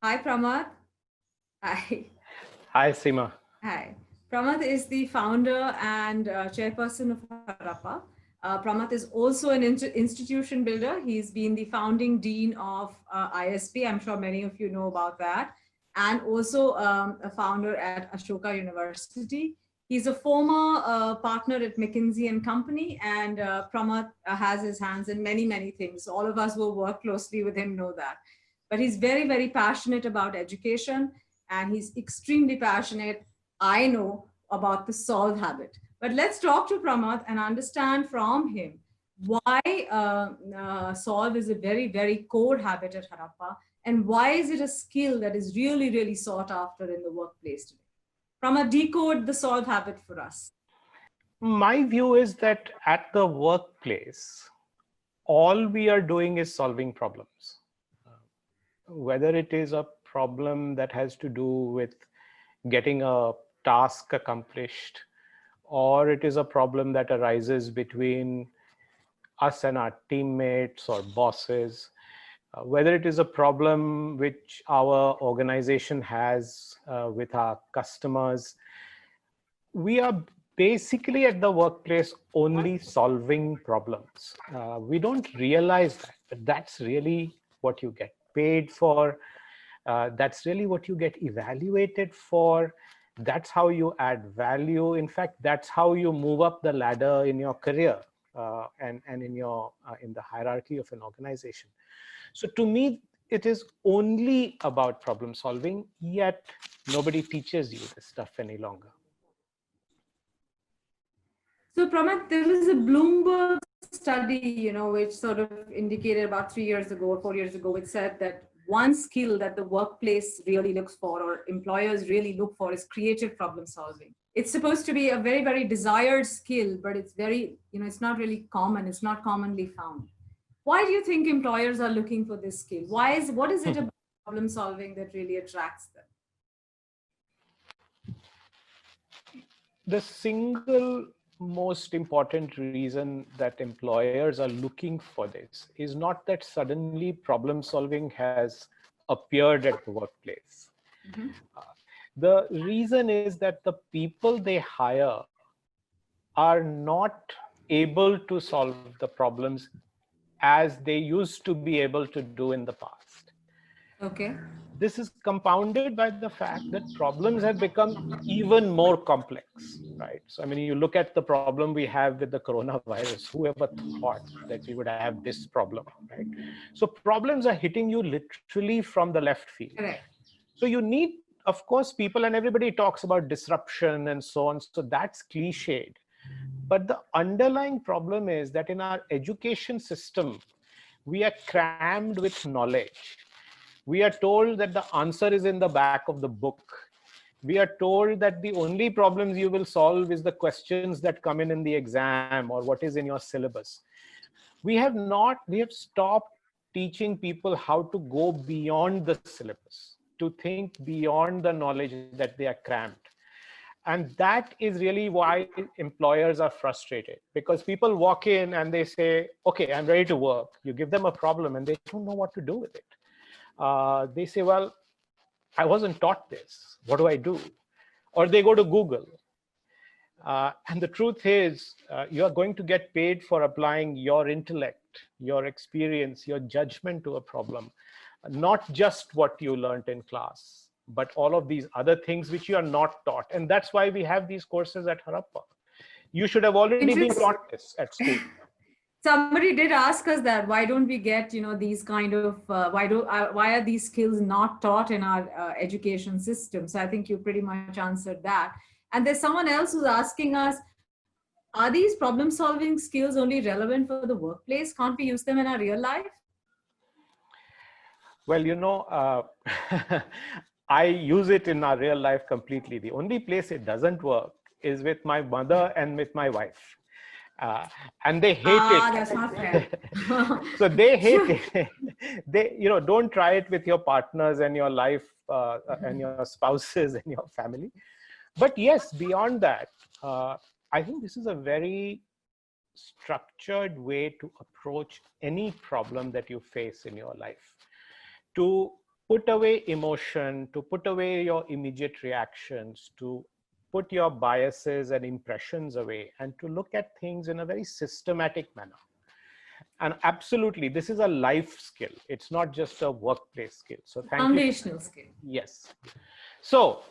Hi, Pramath. Hi. Hi, Seema. Hi. Pramath is the founder and chairperson of Harappa. Pramath is also an institution builder. He's been the founding dean of ISP. I'm sure many of you know about that. And also a founder at Ashoka University. He's a former partner at McKinsey and Company. And Pramath has his hands in many, many things. All of us who work closely with him know that. But he's very, very passionate about education. And he's extremely passionate, I know, about the solve habit. But let's talk to Pramath and understand from him why solve is a very, very core habit at Harappa, and why is it a skill that is really, really sought after in the workplace today. Pramath, decode the solve habit for us. My view is that at the workplace, all we are doing is solving problems. Whether it is a problem that has to do with getting a task accomplished, or it is a problem that arises between us and our teammates or bosses, whether it is a problem which our organization has with our customers, we are basically at the workplace only solving problems. We don't realize that, but that's really what you get paid for. That's really what you get evaluated for. That's how you add value. In fact, that's how you move up the ladder in your career and in the hierarchy of an organization. So to me, it is only about problem solving, yet nobody teaches you this stuff any longer. So, Pramath, there was a Bloomberg study, which sort of indicated about 3 years ago or 4 years ago, which said that one skill that the workplace really looks for, or employers really look for, is creative problem solving. It's supposed to be a very, very desired skill, but it's very, it's not really common. It's not commonly found. Why do you think employers are looking for this skill? What is it about problem solving that really attracts them? The single most important reason that employers are looking for this is not that suddenly problem solving has appeared at the workplace. Mm-hmm. The reason is that the people they hire are not able to solve the problems as they used to be able to do in the past. Okay. This is compounded by the fact that problems have become even more complex, right? So, I mean, you look at the problem we have with the coronavirus, whoever thought that we would have this problem, right? So problems are hitting you literally from the left field. Correct. So you need, of course, people, and everybody talks about disruption and so on. So that's cliched. But the underlying problem is that in our education system, we are crammed with knowledge. We are told that the answer is in the back of the book. We are told that the only problems you will solve is the questions that come in the exam or what is in your syllabus. We have stopped teaching people how to go beyond the syllabus, to think beyond the knowledge that they are crammed. And that is really why employers are frustrated, because people walk in and they say, okay, I'm ready to work. You give them a problem and they don't know what to do with it. They say, well, I wasn't taught this. What do I do? Or they go to Google. And the truth is, you are going to get paid for applying your intellect, your experience, your judgment to a problem, not just what you learned in class, but all of these other things which you are not taught. And that's why we have these courses at Harappa. You should have already been taught this at school. Somebody did ask us that why don't we get these kind of why are these skills not taught in our education system? So I think you pretty much answered that. And there's someone else who's asking us, are these problem solving skills only relevant for the workplace? Can't we use them in our real life? Well, I use it in our real life completely. The only place it doesn't work is with my mother and with my wife. And they hate it. That's not fair. So they hate it. They, don't try it with your partners and your life and your spouses and your family. But yes, beyond that, I think this is a very structured way to approach any problem that you face in your life. To put away emotion, to put away your immediate reactions, to put your biases and impressions away, and to look at things in a very systematic manner. And absolutely, this is a life skill. It's not just a workplace skill. So thank you. Foundational skill. Yes. So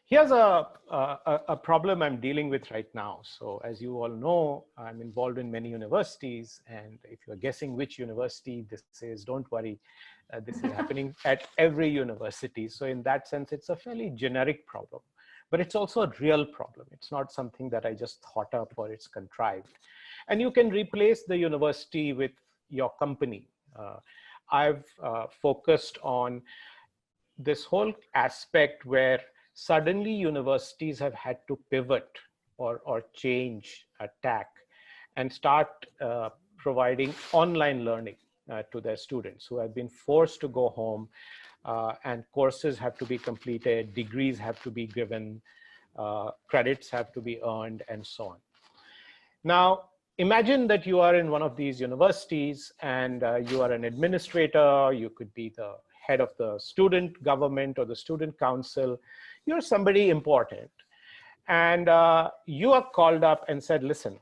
here's a problem I'm dealing with right now. So as you all know, I'm involved in many universities. And if you're guessing which university this is, don't worry. This is happening at every university. So in that sense, it's a fairly generic problem. But it's also a real problem. It's not something that I just thought up or it's contrived. And you can replace the university with your company. I've focused on this whole aspect where suddenly universities have had to pivot or change a tack and start providing online learning to their students who have been forced to go home, and courses have to be completed, degrees have to be given, credits have to be earned, and so on. Now, imagine that you are in one of these universities and you are an administrator. You could be the head of the student government or the student council. You're somebody important. And you are called up and said, listen,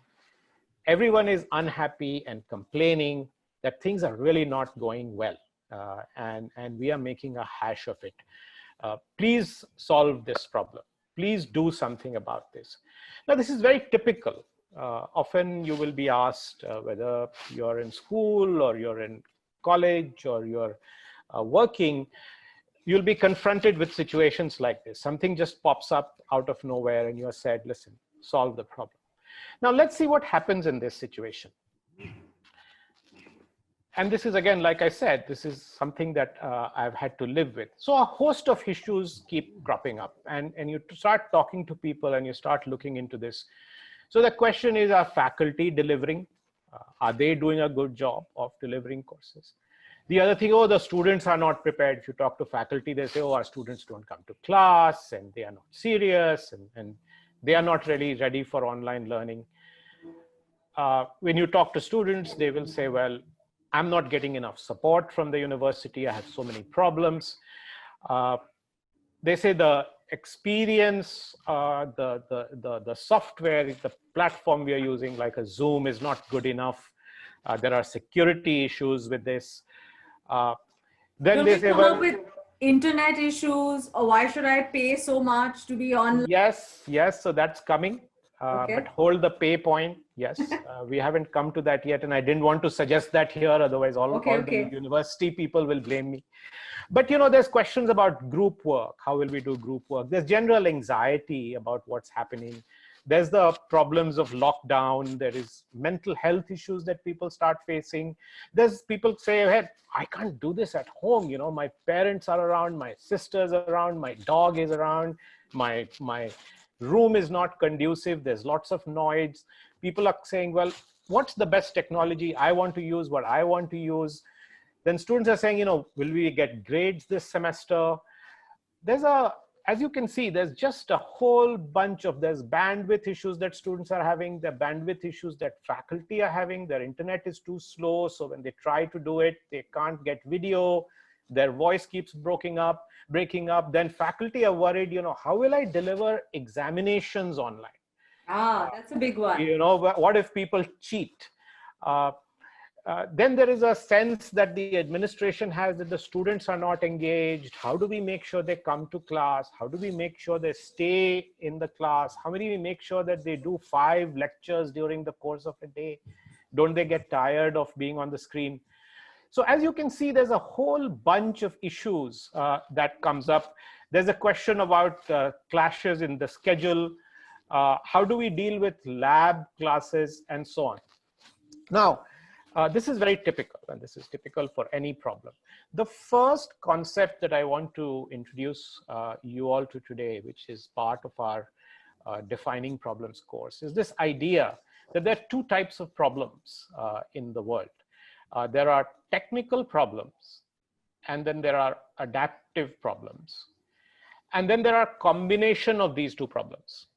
everyone is unhappy and complaining that things are really not going well. And we are making a hash of it. Please solve this problem. Please do something about this. Now, this is very typical. Often you will be asked whether you're in school or you're in college or you're working, you'll be confronted with situations like this. Something just pops up out of nowhere and you're said, listen, solve the problem. Now let's see what happens in this situation. And this is, again, like I said, this is something that I've had to live with. So a host of issues keep cropping up, and you start talking to people and you start looking into this. So the question is, are faculty delivering? Are they doing a good job of delivering courses? The other thing, oh, the students are not prepared. If you talk to faculty, they say, oh, our students don't come to class and they are not serious and they are not really ready for online learning. When you talk to students, they will say, well, I'm not getting enough support from the university. I have so many problems. They say the experience, the software, the platform we are using, like a Zoom, is not good enough. There are security issues with this. Then they say, well, with internet issues, or why should I pay so much to be online? Yes, so that's coming. Okay. But hold the pay point. Yes, we haven't come to that yet. And I didn't want to suggest that here. Otherwise, all the university people will blame me. But, you know, there's questions about group work. How will we do group work? There's general anxiety about what's happening. There's the problems of lockdown. There is mental health issues that people start facing. There's people say, hey, I can't do this at home. You know, my parents are around, my sister's around, my dog is around, my room is not conducive. There's lots of noise. People are saying, well, what's the best technology I want to use, what I want to use? Then students are saying, you know, will we get grades this semester? As you can see, there's just a whole bunch of, there's bandwidth issues that students are having, the bandwidth issues that faculty are having, their internet is too slow. So when they try to do it, they can't get video, their voice keeps breaking up. Then faculty are worried, you know, how will I deliver examinations online? That's a big one. You know, what if people cheat? Then there is a sense that the administration has that the students are not engaged. How do we make sure they come to class? How do we make sure they stay in the class? How do we make sure that they do 5 lectures during the course of a day? Don't they get tired of being on the screen? So as you can see, there's a whole bunch of issues that comes up. There's a question about clashes in the schedule. How do we deal with lab classes and so on? Now, this is very typical, and this is typical for any problem. The first concept that I want to introduce you all to today, which is part of our defining problems course, is this idea that there are 2 types of problems in the world. There are technical problems, and then there are adaptive problems. And then there are combination of these 2 problems,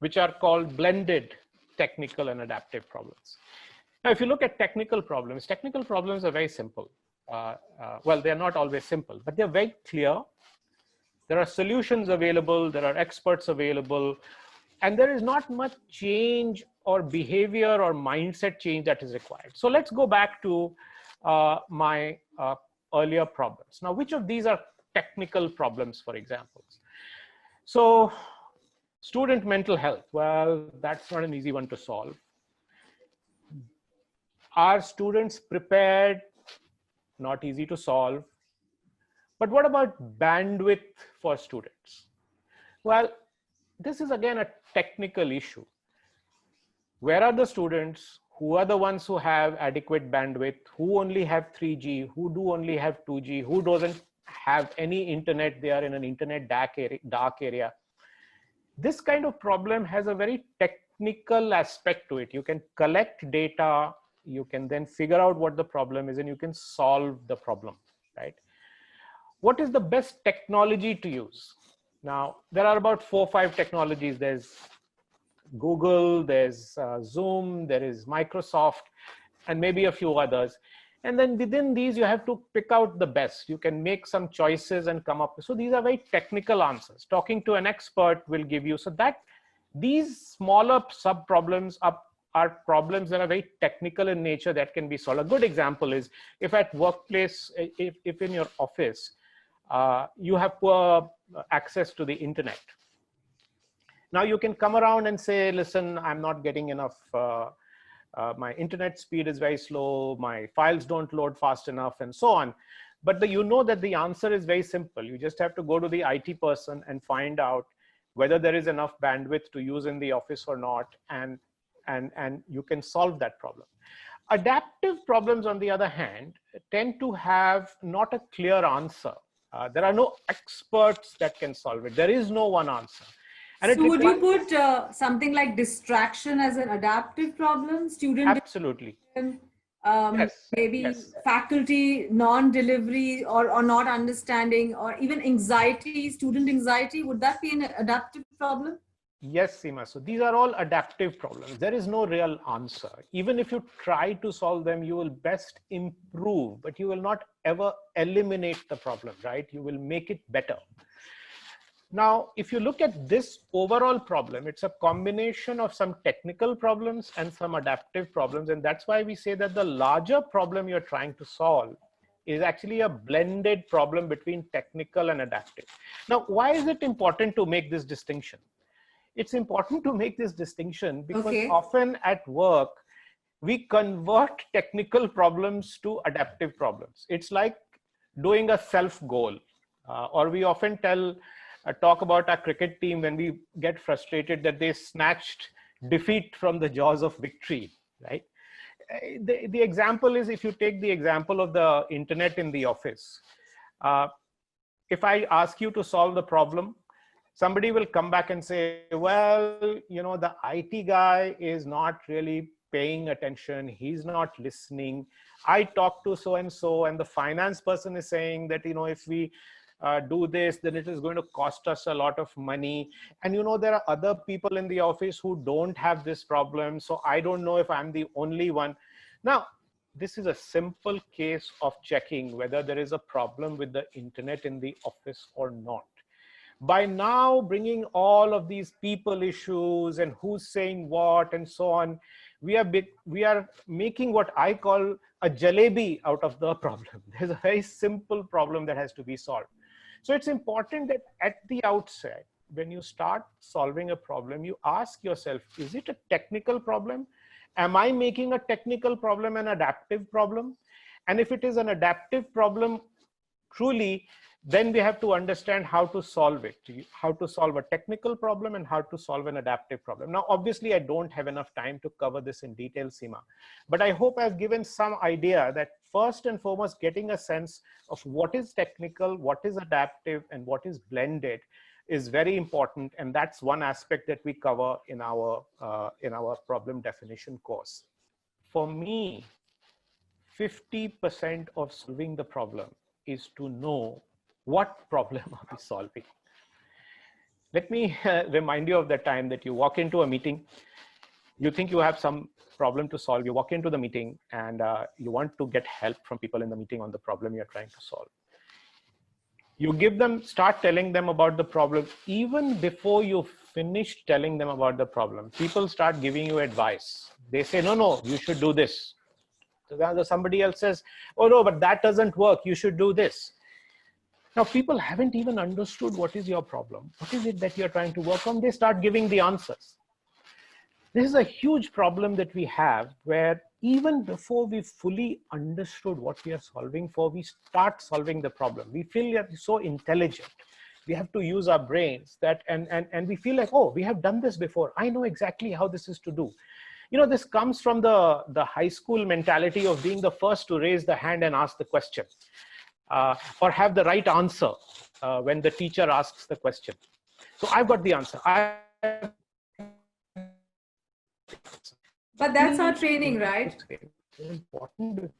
which are called blended technical and adaptive problems. Now, if you look at technical problems are very simple. well, they're not always simple, but they're very clear. There are solutions available, there are experts available, and there is not much change or behavior or mindset change that is required. So let's go back to my earlier problems. Now, which of these are technical problems, for example? So student mental health, well, that's not an easy one to solve. Are students prepared? Not easy to solve. But what about bandwidth for students? Well, this is again a technical issue. Where are the students? Who are the ones who have adequate bandwidth? Who only have 3G? Who do only have 2G? Who doesn't have any internet? They are in an internet dark area. This kind of problem has a very technical aspect to it. You can collect data, you can then figure out what the problem is, and you can solve the problem, right? What is the best technology to use? Now, there are about 4 or 5 technologies. There's Google, there's Zoom, there is Microsoft, and maybe a few others. And then within these, you have to pick out the best. You can make some choices and come up. So these are very technical answers. Talking to an expert will give you, so that these smaller sub problems are problems that are very technical in nature that can be solved. A good example is if at workplace, if in your office, you have poor access to the internet. Now you can come around and say, listen, I'm not getting enough, my internet speed is very slow, my files don't load fast enough, and so on. But you know that the answer is very simple. You just have to go to the IT person and find out whether there is enough bandwidth to use in the office or not, and you can solve that problem. Adaptive problems, on the other hand, tend to have not a clear answer. There are no experts that can solve it. There is no one answer. And so would you put something like distraction as an adaptive problem? Student absolutely. Yes, maybe yes. Faculty non-delivery or not understanding, or even anxiety, student anxiety, would that be an adaptive problem? Yes, Seema. So these are all adaptive problems. There is no real answer. Even if you try to solve them, you will best improve, but you will not ever eliminate the problem, right? You will make it better. Now, if you look at this overall problem, it's a combination of some technical problems and some adaptive problems. And that's why we say that the larger problem you're trying to solve is actually a blended problem between technical and adaptive. Now, why is it important to make this distinction? It's important to make this distinction because often at work, we convert technical problems to adaptive problems. It's like doing a self goal, or we often talk about our cricket team when we get frustrated that they snatched defeat from the jaws of victory, right? The example is, if you take the example of the internet in the office, if I ask you to solve the problem, somebody will come back and say, well, you know, the IT guy is not really paying attention. He's not listening. I talked to so-and-so, and the finance person is saying that, you know, if we do this, then it is going to cost us a lot of money. And, you know, there are other people in the office who don't have this problem. So I don't know if I'm the only one. Now, this is a simple case of checking whether there is a problem with the internet in the office or not. By now bringing all of these people issues and who's saying what and so on, we are making what I call a jalebi out of the problem. There's a very simple problem that has to be solved. So it's important that at the outset, when you start solving a problem, you ask yourself, is it a technical problem? Am I making a technical problem an adaptive problem? And if it is an adaptive problem, truly, then we have to understand how to solve it, how to solve a technical problem and how to solve an adaptive problem. Now, obviously, I don't have enough time to cover this in detail, Seema, but I hope I've given some idea that first and foremost, getting a sense of what is technical, what is adaptive, and what is blended is very important. And that's one aspect that we cover in our problem definition course. For me, 50% of solving the problem is to know what problem are we solving. Let me remind you of the time that you walk into a meeting, you think you have some problem to solve. You walk into the meeting and you want to get help from people in the meeting on the problem you're trying to solve. You start telling them about the problem. Even before you finish telling them about the problem, people start giving you advice. They say, no, you should do this. So somebody else says, oh no, but that doesn't work. You should do this. Now, people haven't even understood what is your problem. What is it that you're trying to work on? They start giving the answers. This is a huge problem that we have, where even before we fully understood what we are solving for, we start solving the problem. We feel that we're so intelligent. We have to use our brains and we feel like, oh, we have done this before. I know exactly how this is to do. You know, this comes from the high school mentality of being the first to raise the hand and ask the question, or have the right answer when the teacher asks the question. So I've got the answer. But that's our training, right? Important.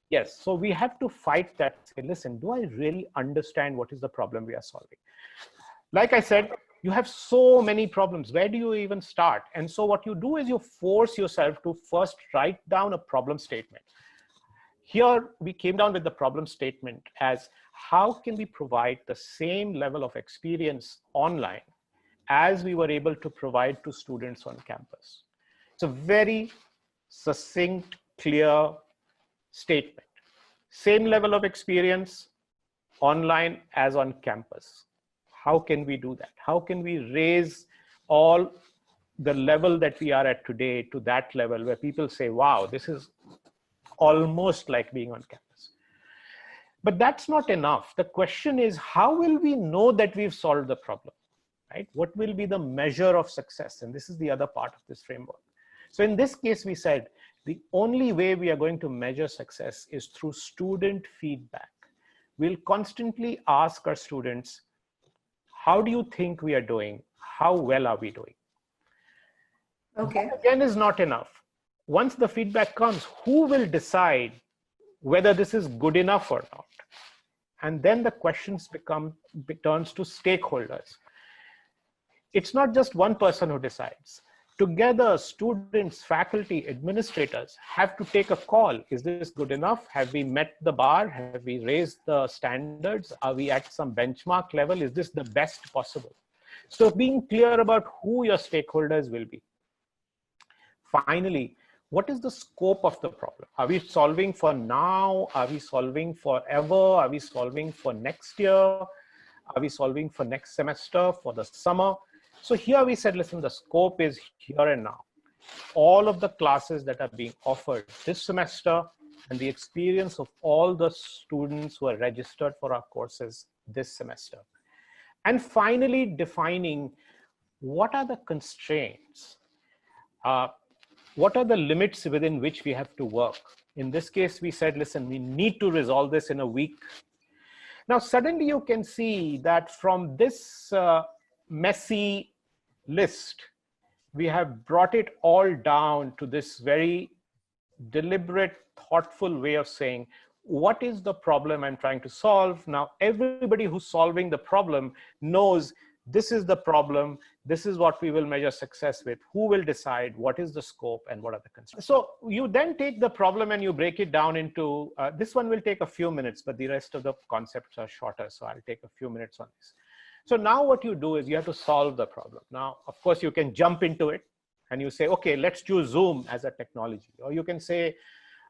Yes. So we have to fight that. Say, listen, do I really understand what is the problem we are solving? Like I said, you have so many problems. Where do you even start? And so what you do is you force yourself to first write down a problem statement. Here we came down with the problem statement as, how can we provide the same level of experience online as we were able to provide to students on campus? It's a very succinct, clear statement. Same level of experience online as on campus. How can we do that? How can we raise all the level that we are at today to that level where people say, wow, this is almost like being on campus? But that's not enough. The question is, how will we know that we've solved the problem, right? What will be the measure of success? And this is the other part of this framework. So in this case, we said the only way we are going to measure success is through student feedback. We'll constantly ask our students, how do you think we are doing? How well are we doing? Okay. That again is not enough. Once the feedback comes, who will decide whether this is good enough or not? And then the questions turns to stakeholders. It's not just one person who decides. Together, students, faculty, administrators have to take a call. Is this good enough? Have we met the bar? Have we raised the standards? Are we at some benchmark level? Is this the best possible? So being clear about who your stakeholders will be. Finally, what is the scope of the problem? Are we solving for now? Are we solving forever? Are we solving for next year? Are we solving for next semester, for the summer? So here we said, listen, the scope is here and now. All of the classes that are being offered this semester and the experience of all the students who are registered for our courses this semester. And finally, defining what are the constraints? What are the limits within which we have to work? In this case, we said, listen, we need to resolve this in a week. Now, suddenly you can see that from this messy list, we have brought it all down to this very deliberate, thoughtful way of saying, what is the problem I'm trying to solve? Now, everybody who's solving the problem knows this is the problem. This is what we will measure success with. Who will decide what is the scope and what are the constraints? So you then take the problem and you break it down into, this one will take a few minutes, but the rest of the concepts are shorter. So I'll take a few minutes on this. So now what you do is you have to solve the problem. Now, of course, you can jump into it and you say, okay, let's choose Zoom as a technology. Or you can say,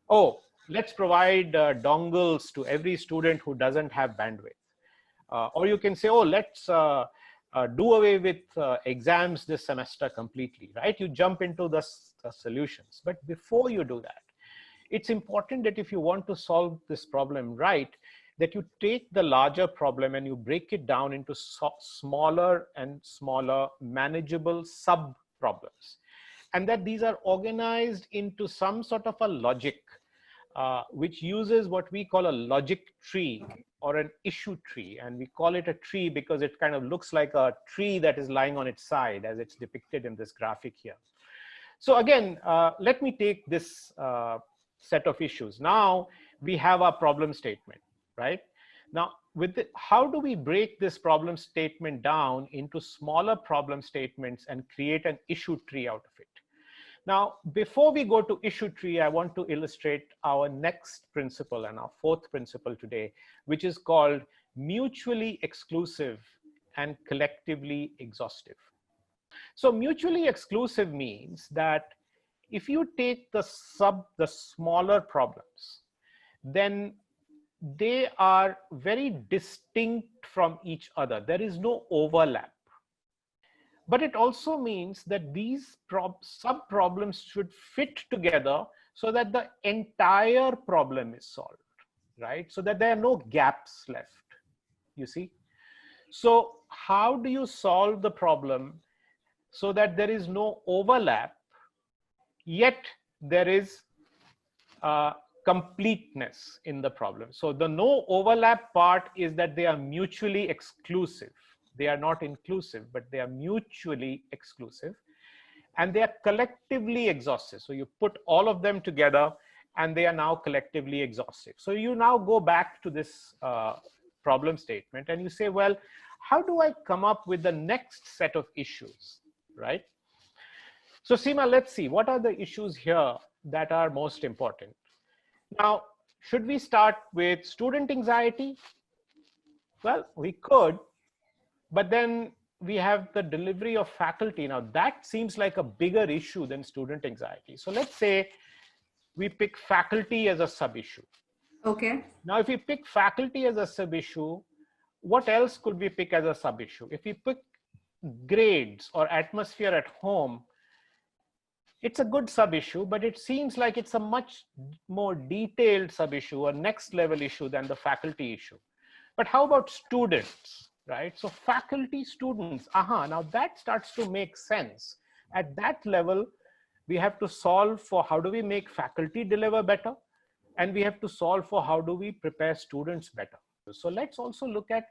oh, let's provide dongles to every student who doesn't have bandwidth. Or you can say, oh, let's do away with exams this semester completely, right? You jump into the solutions. But before you do that, it's important that if you want to solve this problem right, that you take the larger problem and you break it down into smaller and smaller manageable sub-problems. And that these are organized into some sort of a logic, which uses what we call a logic tree or an issue tree. And we call it a tree because it kind of looks like a tree that is lying on its side as it's depicted in this graphic here. So again, let me take this set of issues. Now we have our problem statement. Right? Now, how do we break this problem statement down into smaller problem statements and create an issue tree out of it? Now, before we go to issue tree, I want to illustrate our next principle and our fourth principle today, which is called mutually exclusive and collectively exhaustive. So mutually exclusive means that if you take the smaller problems, then they are very distinct from each other. There is no overlap. But it also means that these sub-problems should fit together so that the entire problem is solved, right? So that there are no gaps left, you see? So how do you solve the problem so that there is no overlap, yet there is completeness in the problem? So the no overlap part is that they are mutually exclusive. They are not inclusive, but they are mutually exclusive, and they are collectively exhaustive. So you put all of them together and they are now collectively exhaustive. So you now go back to this problem statement and you say, well, how do I come up with the next set of issues, right? So Seema, let's see, what are the issues here that are most important? Now, should we start with student anxiety? Well, we could. But then we have the delivery of faculty. Now that seems like a bigger issue than student anxiety. So let's say we pick faculty as a sub-issue. Okay. Now, if we pick faculty as a sub-issue, what else could we pick as a sub-issue? If we pick grades or atmosphere at home, it's a good sub-issue, but it seems like it's a much more detailed sub-issue or next level issue than the faculty issue. But how about students? Right? So faculty, students, now that starts to make sense. At that level, we have to solve for how do we make faculty deliver better, and we have to solve for how do we prepare students better. So let's also look at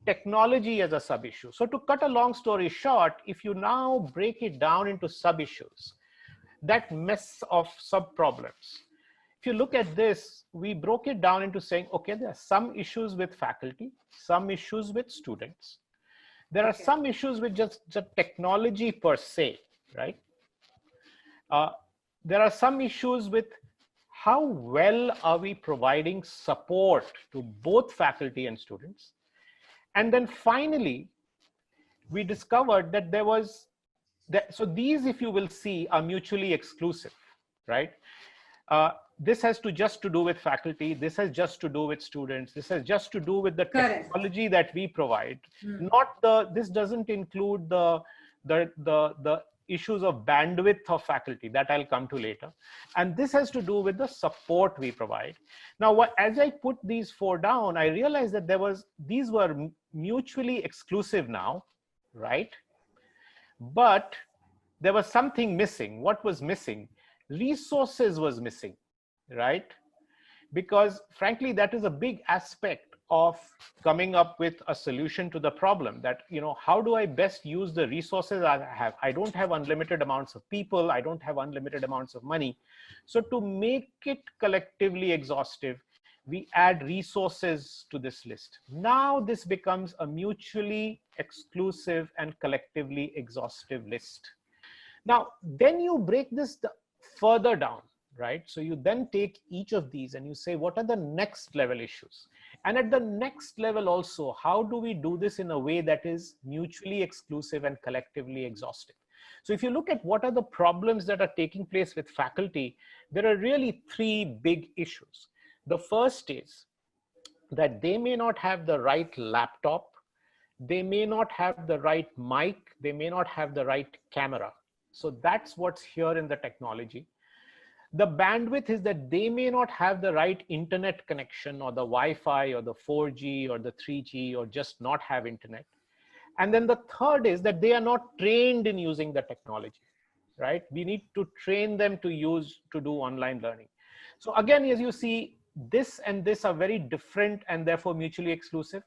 technology as a sub-issue. So to cut a long story short, if you now break it down into sub-issues, that mess of sub-problems, if you look at this, we broke it down into saying, okay, there are some issues with faculty, some issues with students. There are some issues with just the technology per se, right? There are some issues with how well are we providing support to both faculty and students. And then finally, we discovered that there was, so these, if you will see, are mutually exclusive, right? This has just to do with faculty. This has just to do with students. This has just to do with the technology that we provide. Not this doesn't include the issues of bandwidth of faculty that I'll come to later. And this has to do with the support we provide. Now, as I put these four down, I realized that these were mutually exclusive now, right? But there was something missing. What was missing? Resources was missing, right? Because frankly, that is a big aspect of coming up with a solution to the problem, that, how do I best use the resources I have? I don't have unlimited amounts of people. I don't have unlimited amounts of money. So to make it collectively exhaustive, we add resources to this list. Now this becomes a mutually exclusive and collectively exhaustive list. Now, then you break this further down, right? So you then take each of these and you say, what are the next level issues? And at the next level also, how do we do this in a way that is mutually exclusive and collectively exhaustive? So if you look at what are the problems that are taking place with faculty, there are really three big issues. The first is that they may not have the right laptop, they may not have the right mic, they may not have the right camera. So that's what's here in the technology. The bandwidth is that they may not have the right internet connection, or the Wi-Fi, or the 4G, or the 3G, or just not have internet. And then the third is that they are not trained in using the technology, right? We need to train them to do online learning. So again, as you see, this and this are very different and therefore mutually exclusive.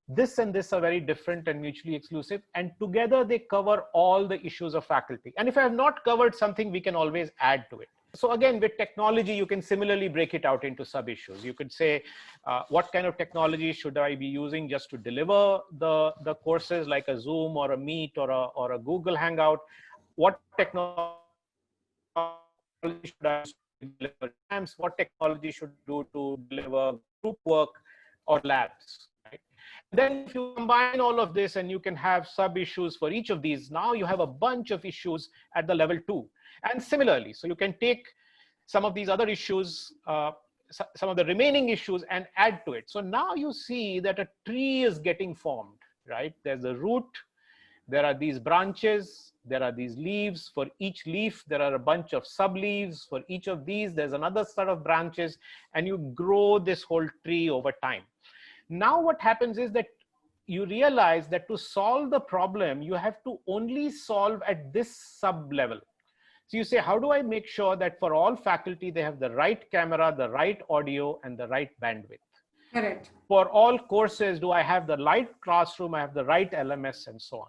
This and this are very different and mutually exclusive, and together they cover all the issues of faculty. And if I have not covered something, we can always add to it. So again, with technology, you can similarly break it out into sub-issues. You could say, what kind of technology should I be using just to deliver the courses, like a Zoom or a Meet or a Google Hangout? What technology technology should I use to deliver exams, what technology should I do to deliver group work or labs, right? And then if you combine all of this and you can have sub issues for each of these, now you have a bunch of issues at the level 2. And similarly, so you can take some of these other issues, some of the remaining issues, and add to it. So now you see that a tree is getting formed, right? There's a root, there are these branches, there are these leaves. For each leaf, there are a bunch of sub leaves. For each of these, there's another set of branches, and you grow this whole tree over time. Now what happens is that you realize that to solve the problem, you have to only solve at this sub level. So you say, how do I make sure that for all faculty, they have the right camera, the right audio, and the right bandwidth? Correct. For all courses, do I have the right classroom, I have the right LMS, and so on.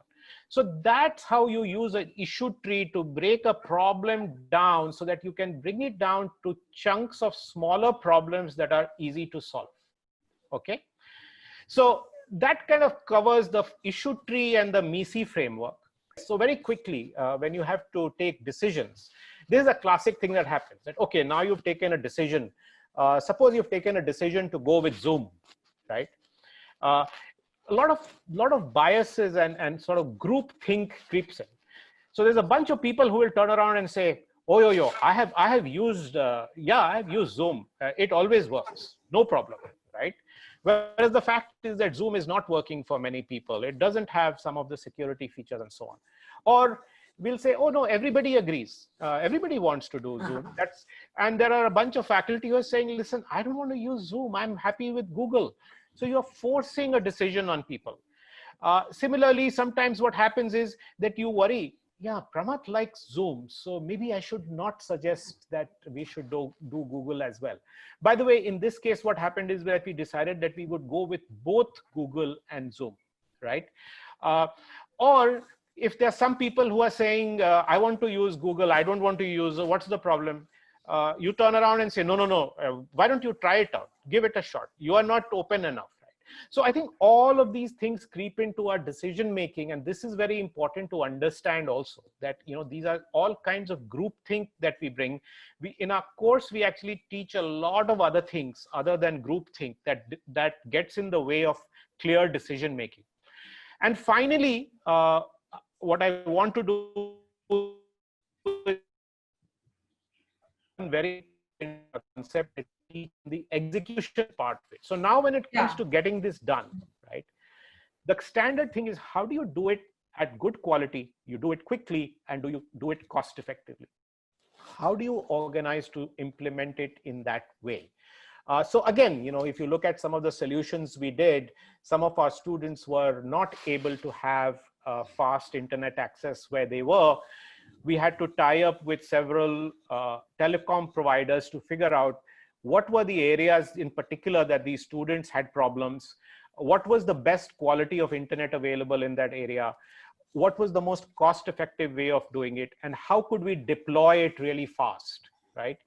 So that's how you use an issue tree to break a problem down so that you can bring it down to chunks of smaller problems that are easy to solve. Okay. So that kind of covers the issue tree and the MISI framework. So very quickly, when you have to take decisions, this is a classic thing that happens. That, okay, now you've taken a decision. Suppose you've taken a decision to go with Zoom, right? A lot of biases and sort of group think creeps in. So there's a bunch of people who will turn around and say, oh, yo, I have used Zoom. It always works, no problem, right? Whereas the fact is that Zoom is not working for many people. It doesn't have some of the security features and so on. Or we'll say, oh no, everybody agrees. Everybody wants to do Zoom. And there are a bunch of faculty who are saying, listen, I don't want to use Zoom. I'm happy with Google. So you're forcing a decision on people. Similarly, sometimes what happens is that you worry, yeah, Pramath likes Zoom, so maybe I should not suggest that we should do Google as well. By the way, in this case, what happened is that we decided that we would go with both Google and Zoom, right? Or if there are some people who are saying, I want to use Google, I don't want to use, what's the problem? You turn around and say, no, why don't you try it out? Give it a shot. You are not open enough. So I think all of these things creep into our decision making, and this is very important to understand also that, you know, these are all kinds of group think that we bring. In our course, we actually teach a lot of other things other than group think that gets in the way of clear decision making. And finally, what I want to do is very concept, the execution part of it. So now when it comes to getting this done, right, the standard thing is, how do you do it at good quality? You do it quickly, and do you do it cost effectively? How do you organize to implement it in that way? So again, you know, if you look at some of the solutions we did, some of our students were not able to have fast internet access where they were. We had to tie up with several telecom providers to figure out what were the areas in particular that these students had problems, what was the best quality of internet available in that area, what was the most cost-effective way of doing it, and how could we deploy it really fast, right?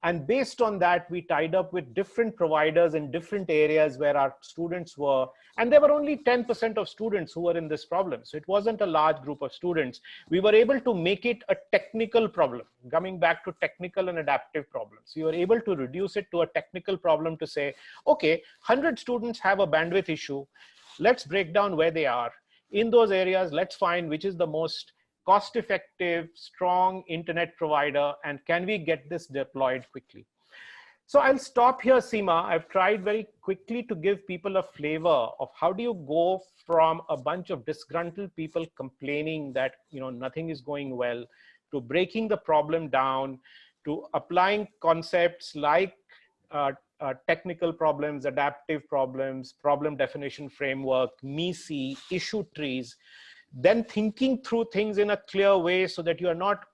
And based on that, we tied up with different providers in different areas where our students were, and there were only 10% of students who were in this problem. So it wasn't a large group of students. We were able to make it a technical problem, coming back to technical and adaptive problems. So you were able to reduce it to a technical problem to say, okay, 100 students have a bandwidth issue. Let's break down where they are. In those areas, let's find which is the most cost-effective, strong internet provider, and can we get this deployed quickly? So I'll stop here, Seema. I've tried very quickly to give people a flavor of how do you go from a bunch of disgruntled people complaining that, you know, nothing is going well, to breaking the problem down, to applying concepts like technical problems, adaptive problems, problem definition framework, MISI, issue trees, then thinking through things in a clear way so that you are not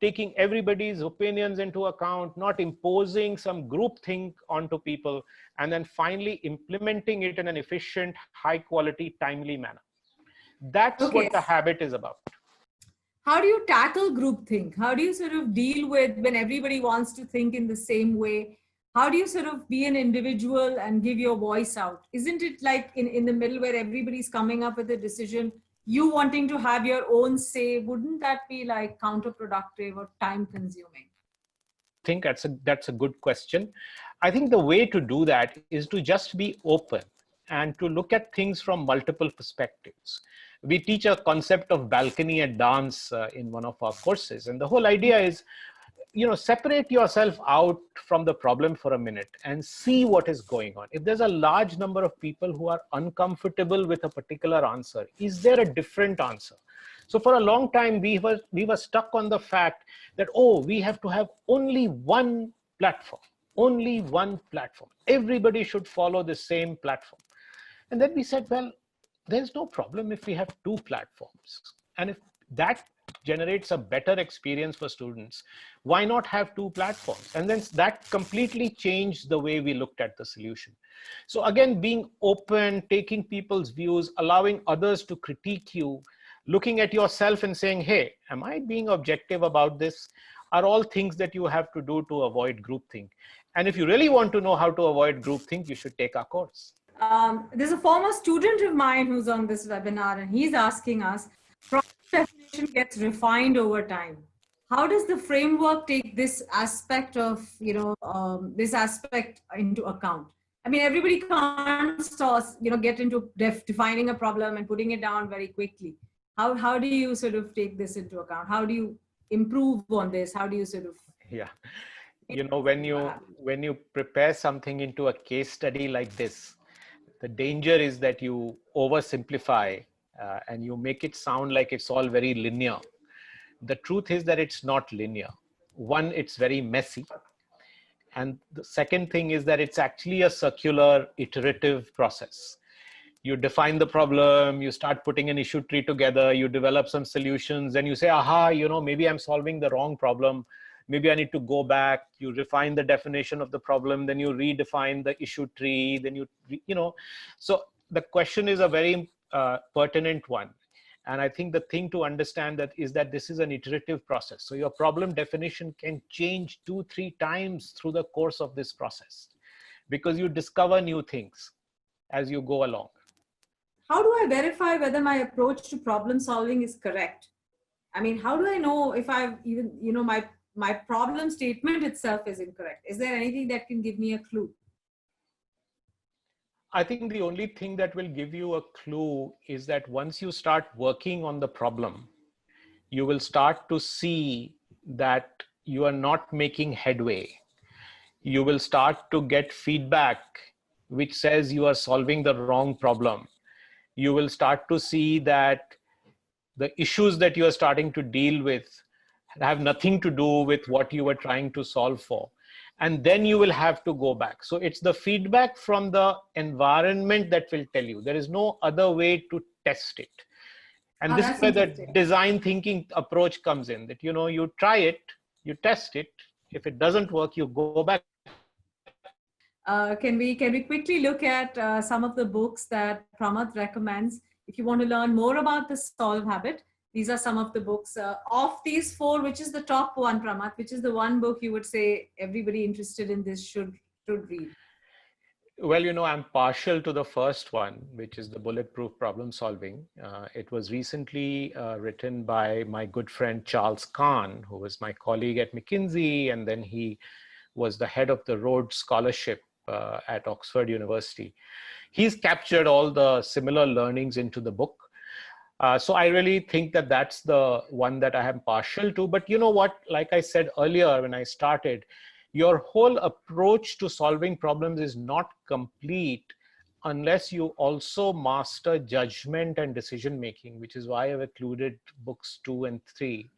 taking everybody's opinions into account, not imposing some group think onto people, and then finally implementing it in an efficient, high quality, timely manner. That's what the habit is about. How do you tackle groupthink? How do you sort of deal with when everybody wants to think in the same way? How do you sort of be an individual and give your voice out? Isn't it like in the middle where everybody's coming up with a decision, you wanting to have your own say, wouldn't that be like counterproductive or time consuming? I think that's a good question. I think the way to do that is to just be open and to look at things from multiple perspectives. We teach a concept of balcony and dance in one of our courses, and the whole idea is, separate yourself out from the problem for a minute and see what is going on. If there's a large number of people who are uncomfortable with a particular answer, is there a different answer? So for a long time, we were stuck on the fact that, oh, we have to have only one platform, only one platform. Everybody should follow the same platform. And then we said, well, there's no problem if we have two platforms. And if that generates a better experience for students, why not have two platforms? And then that completely changed the way we looked at the solution. So again, being open, taking people's views, allowing others to critique you, looking at yourself and saying, hey, am I being objective about this? Are all things that you have to do to avoid groupthink. And if you really want to know how to avoid groupthink, you should take our course. There's a former student of mine who's on this webinar, and he's asking us, problem definition gets refined over time. How does the framework take this aspect of, this aspect into account? I mean, everybody can't, get into defining a problem and putting it down very quickly. How do you sort of take this into account? How do you improve on this? How do you sort of... Yeah. When you prepare something into a case study like this, the danger is that you oversimplify and you make it sound like it's all very linear. The truth is that it's not linear. One, it's very messy. And the second thing is that it's actually a circular, iterative process. You define the problem, you start putting an issue tree together, you develop some solutions, then you say, aha, maybe I'm solving the wrong problem. Maybe I need to go back. You refine the definition of the problem, then you redefine the issue tree, then so the question is a very pertinent one. And I think the thing to understand is that this is an iterative process. So your problem definition can change 2-3 times through the course of this process, because you discover new things as you go along. How do I verify whether my approach to problem solving is correct? I mean, how do I know if I've even, my problem statement itself is incorrect? Is there anything that can give me a clue? I think the only thing that will give you a clue is that once you start working on the problem, you will start to see that you are not making headway. You will start to get feedback which says you are solving the wrong problem. You will start to see that the issues that you are starting to deal with have nothing to do with what you were trying to solve for. And then you will have to go back. So it's the feedback from the environment that will tell you. There is no other way to test it. And this is where the design thinking approach comes in, that, you try it, you test it. If it doesn't work, you go back. Can we quickly look at some of the books that Pramath recommends? If you want to learn more about the Solve Habit, these are some of the books. Of these 4, which is the top one, Pramath? Which is the one book you would say everybody interested in this should read? Well, I'm partial to the first one, which is the Bulletproof Problem Solving. It was recently written by my good friend Charles Kahn, who was my colleague at McKinsey, and then he was the head of the Rhodes Scholarship at Oxford University. He's captured all the similar learnings into the book. So I really think that that's the one that I am partial to. But you know what, like I said earlier when I started, your whole approach to solving problems is not complete unless you also master judgment and decision making, which is why I've included books 2 and 3.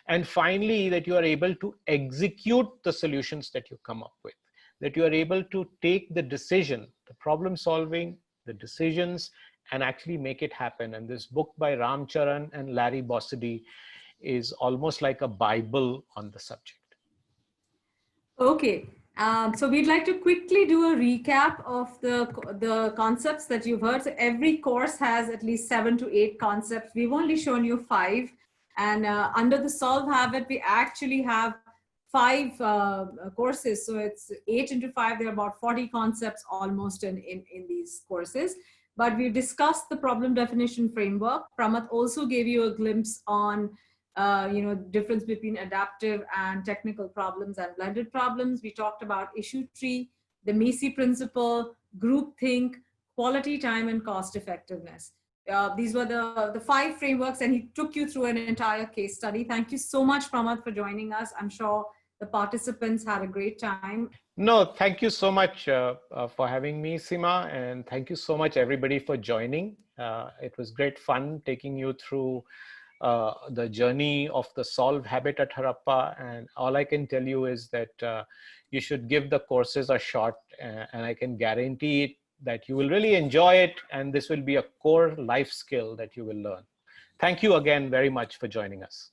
And finally, that you are able to execute the solutions that you come up with, that you are able to take the decision, the problem solving, the decisions, and actually make it happen. And this book by Ram Charan and Larry Bossidy is almost like a Bible on the subject. Okay. So we'd like to quickly do a recap of the concepts that you've heard. So every course has at least 7 to 8 concepts. We've only shown you 5. And under the Solve Habit, we actually have 5 courses. So it's 8 into 5. There are about 40 concepts almost in these courses. but we discussed the problem definition framework. Pramath also gave you a glimpse on difference between adaptive and technical problems and blended problems. We talked about issue tree, the Macy principle, groupthink, quality time, and cost effectiveness. These were the 5 frameworks, and he took you through an entire case study. Thank you so much, Pramath, for joining us. I'm sure the participants had a great time. No, thank you so much for having me, Seema, and thank you so much, everybody, for joining. It was great fun taking you through the journey of the Solve habit at Harappa, and all I can tell you is that you should give the courses a shot, and I can guarantee that you will really enjoy it, and this will be a core life skill that you will learn. Thank you again very much for joining us.